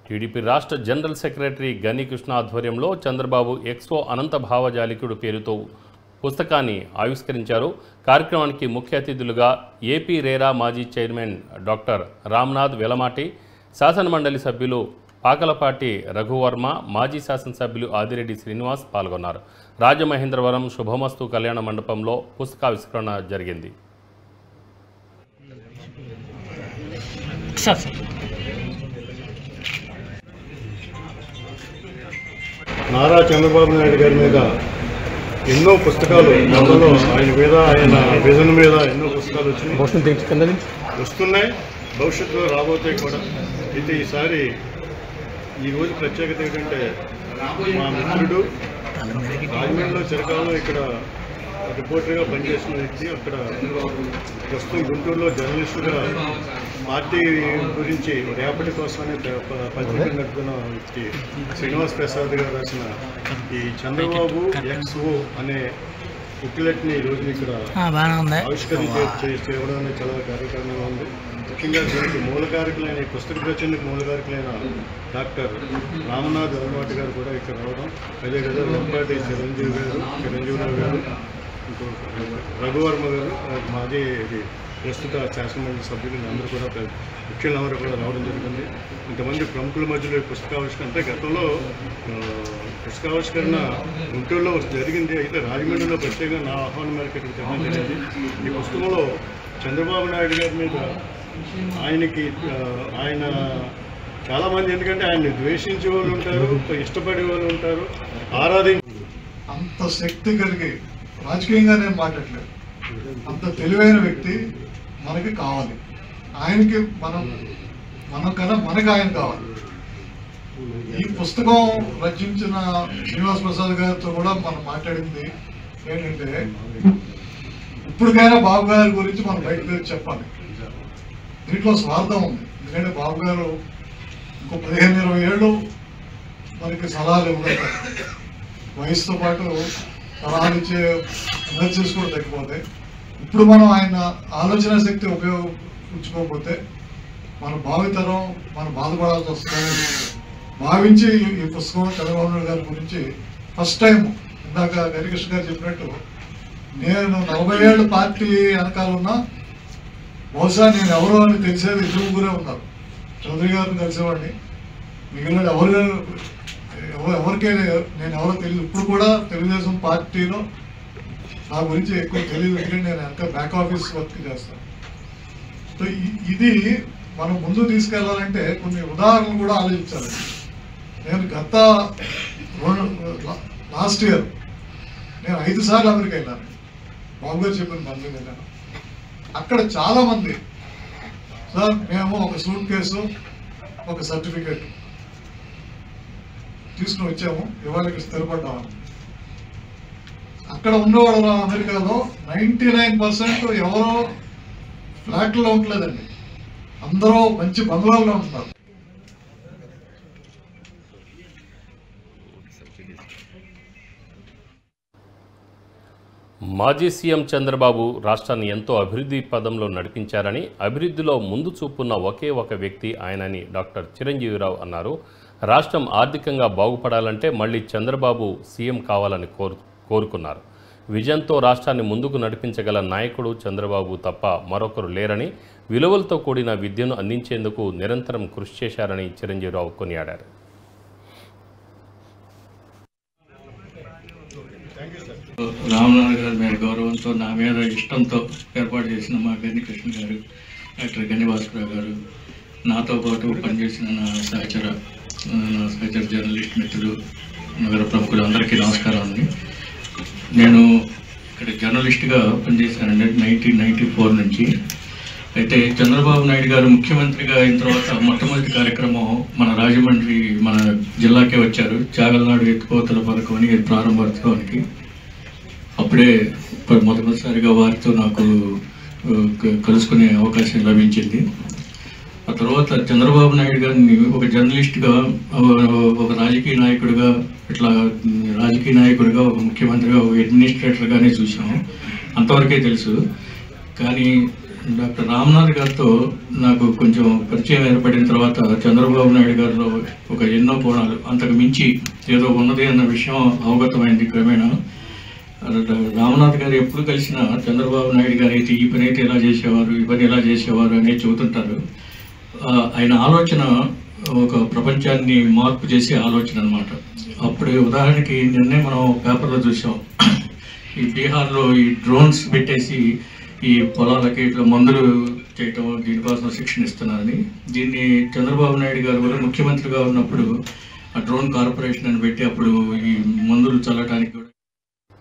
TDP రాష్ట్ర general secretary గని కృష్ణ ఆధ్వర్యంలో చంద్రబాబు ఎక్స్పో అనంత భావజాలికుడు పేరుతో పుస్తకాన్ని ఆవిష్కరించారు. కార్యక్రమానికి ముఖ్య అతిథులుగా ఏపీ రేరా మాజీ చైర్మన్ డాక్టర్ రామ్నాథ్ వెలమాటి, శాసనమండలి సభ్యులు పాకలపాటి రఘువర్మ, మాజీ శాసనసభ్యులు ఆదిరెడ్డి శ్రీనివాస్ పాల్గొన్నారు. రాజమహేంద్రవరం శుభమస్తు కళ్యాణ మండపంలో పుస్తకావిష్కరణ జరిగింది. నారా చంద్రబాబు నాయుడు గారి మీద ఎన్నో పుస్తకాలు, గతంలో ఆయన మీద, ఆయన విజన్ మీద ఎన్నో పుస్తకాలు వస్తున్నాయి, భవిష్యత్తులో రాబోతాయి కూడా. అయితే ఈసారి ఈరోజు ప్రత్యేకత ఏంటంటే, మా మిత్రుడు రాజమండ్రిలో చిరకాలం ఇక్కడ రిపోర్టర్గా పనిచేసిన వ్యక్తి, అక్కడ ప్రస్తుతం గుంటూరులో జర్నలిస్టుగా పార్టీ గురించి రేపటి కోసమని పత్రిక నడుపుతున్న వ్యక్తి శ్రీనివాస్ ప్రసాద్ గారు రాసిన ఈ చంద్రబాబు XO అనే బుక్లెట్ని ఈరోజు ఇక్కడ చేయడం అనేది చాలా కార్యక్రమంగా ఉంది. ముఖ్యంగా దీనికి మూలకారకులైన, ఈ పుస్తక రచనకు మూలకారకులైన డాక్టర్ రామ్నాథ్ వెలమాటి గారు కూడా ఇక్కడ రావడం, అదేవిధంగా వెంపాటి చిరంజీవిరావు గారు, రఘువర్మ గారు, మాజీ ప్రస్తుత శాసనమండలి సభ్యులు అందరూ కూడా, ముఖ్యులందరూ కూడా రావడం జరిగింది. ఇంతమంది ప్రముఖుల మధ్యలో పుస్తకావిష్కరణ, అంటే గతంలో పుస్తకావిష్కరణ గుంటూరులో జరిగింది, అయితే రాజమండ్రిలో ప్రత్యేకంగా నా ఆహ్వానం మేరకు ఇక్కడికి తెమ్మని జరిగింది. ఈ పుస్తకంలో చంద్రబాబు నాయుడు గారి మీద ఆయన చాలామంది, ఎందుకంటే ఆయన్ని ద్వేషించే వాళ్ళు ఉంటారు, ఇష్టపడే వాళ్ళు ఉంటారు, అంత శక్తి కలిగి రాజకీయంగా నేను మాట్లాడలేదు, అంత తెలివైన వ్యక్తి మనకి కావాలి. ఆయనకి మనకి ఆయన కావాలి. ఈ పుస్తకం రచించిన శ్రీనివాస్ ప్రసాద్ గారితో కూడా మనం మాట్లాడింది ఏంటంటే, ఇప్పటికైనా బాబు గారి గురించి మనం బయట చెప్పాలి. దీంట్లో స్వార్థం ఉంది, ఎందుకంటే బాబు గారు ఇంకో 15-20 ఏళ్ళు మనకి సలహాలు ఇవ్వగలుగుతారు. వయసుతో పాటు సలహాలు ఇచ్చే ఎనర్జీస్ కూడా తగ్గిపోతాయి. ఇప్పుడు మనం ఆయన ఆలోచన శక్తి ఉపయోగించుకోకపోతే మన భావితరం మనం బాధపడాల్సి వస్తుందని భావించి ఈ పుస్తకం చంద్రబాబు నాయుడు గారి గురించి ఫస్ట్ టైం, ఇందాక గరికృష్ణ గారు చెప్పినట్టు, నేను 40 ఏళ్ళు పార్టీ వెనకాల ఉన్నా, బహుశా నేను ఎవరో అని తెలిసేది 2-3 ఉన్నారు. చౌదరి గారిని కలిసేవాడిని, మిగిలిన ఎవరికైనా నేను ఎవరో తెలియదు. ఇప్పుడు కూడా తెలుగుదేశం పార్టీలో నా గురించి ఎక్కువ తెలియదు, ఎందుకంటే నేను వెనక బ్యాక్ ఆఫీస్ వర్క్ చేస్తాను. సో ఇది మనం ముందు తీసుకెళ్లాలంటే కొన్ని ఉదాహరణలు కూడా ఆలోచించాలి. నేను లాస్ట్ ఇయర్ నేను 5 సార్లు అమెరికా వెళ్ళాను. బాబు గారు చెప్పిన పనులు వెళ్ళాను. అక్కడ చాలా మంది, సార్ మేము ఒక సూట్ కేసు, ఒక సర్టిఫికేట్ తీసుకుని వచ్చాము, ఇవాళ ఇక్కడ స్థిరపడ్డామని. అక్కడ ఉండేవాళ్ళు అమెరికాలో 99% ఎవరో ఫ్లాట్లో ఉండలేదండి, అందరూ మంచి బంగ్లాల్లో ఉంటారు. మాజీ సీఎం చంద్రబాబు రాష్ట్రాన్ని ఎంతో అభివృద్ధి పదంలో నడిపించారని, అభివృద్ధిలో ముందు చూపున్న ఒకే ఒక వ్యక్తి ఆయనని డాక్టర్ చిరంజీవిరావు అన్నారు. రాష్ట్రం ఆర్థికంగా బాగుపడాలంటే మళ్ళీ చంద్రబాబు సీఎం కావాలని కోరుకున్నారు. విజన్తో రాష్ట్రాన్ని ముందుకు నడిపించగల నాయకుడు చంద్రబాబు తప్ప మరొకరు లేరని, విలువలతో కూడిన విద్యను అందించేందుకు నిరంతరం కృషి చేశారని చిరంజీవిరావు కొనియాడారు. రామనాథ్ గారి మీద గౌరవంతో, నా మీద ఇష్టంతో ఏర్పాటు చేసిన మా గని కృష్ణ గారు, డాక్టర్ గని భాస్కరరావు గారు, నాతో పాటు పనిచేసిన నా సహచర జర్నలిస్ట్ మిత్రులు, నగర ప్రముఖులు అందరికీ నమస్కారం అండి. నేను ఇక్కడ జర్నలిస్ట్గా పనిచేశానండి 1994 నుంచి. అయితే చంద్రబాబు నాయుడు గారు ముఖ్యమంత్రిగా అయిన తర్వాత మొట్టమొదటి కార్యక్రమం మన రాజమండ్రి, మన జిల్లాకే వచ్చారు. చాగలనాడు ఎత్తిపోతల పథకం అని ప్రారంభోత్సవానికి. అప్పుడే మొదటిసారిగా వారితో నాకు కలుసుకునే అవకాశం లభించింది. ఆ తర్వాత చంద్రబాబు నాయుడు గారిని ఒక జర్నలిస్ట్గా, ఒక రాజకీయ నాయకుడిగా, ఒక ముఖ్యమంత్రిగా, ఒక అడ్మినిస్ట్రేటర్గానే చూసాము. అంతవరకే తెలుసు. కానీ డాక్టర్ రామ్నాథ్ గారితో నాకు కొంచెం పరిచయం ఏర్పడిన తర్వాత చంద్రబాబు నాయుడు గారిలో ఒక ఎన్నో కోణాలు అంతకు మించి ఏదో ఉన్నది అన్న విషయం అవగతమైంది క్రమేణా. రామనాథ్ గారు ఎప్పుడు కలిసినా చంద్రబాబు నాయుడు గారు అయితే ఈ పని అయితే ఎలా చేసేవారు, ఈ పని ఎలా చేసేవారు అనేది చెబుతుంటారు. ఆయన ఆలోచన ఒక ప్రపంచాన్ని మార్పు చేసే ఆలోచన అనమాట. అప్పుడు ఉదాహరణకి నిన్నే మనం పేపర్లో చూసాం, ఈ బీహార్లో ఈ డ్రోన్స్ పెట్టేసి ఈ పొలాలకి ఇట్లా మందులు చేయటం, దీనికోసం శిక్షణ ఇస్తున్నారని. దీన్ని చంద్రబాబు నాయుడు గారు కూడా ముఖ్యమంత్రిగా ఉన్నప్పుడు ఆ డ్రోన్ కార్పొరేషన్ అని పెట్టి అప్పుడు ఈ మందులు చల్లడానికి కూడా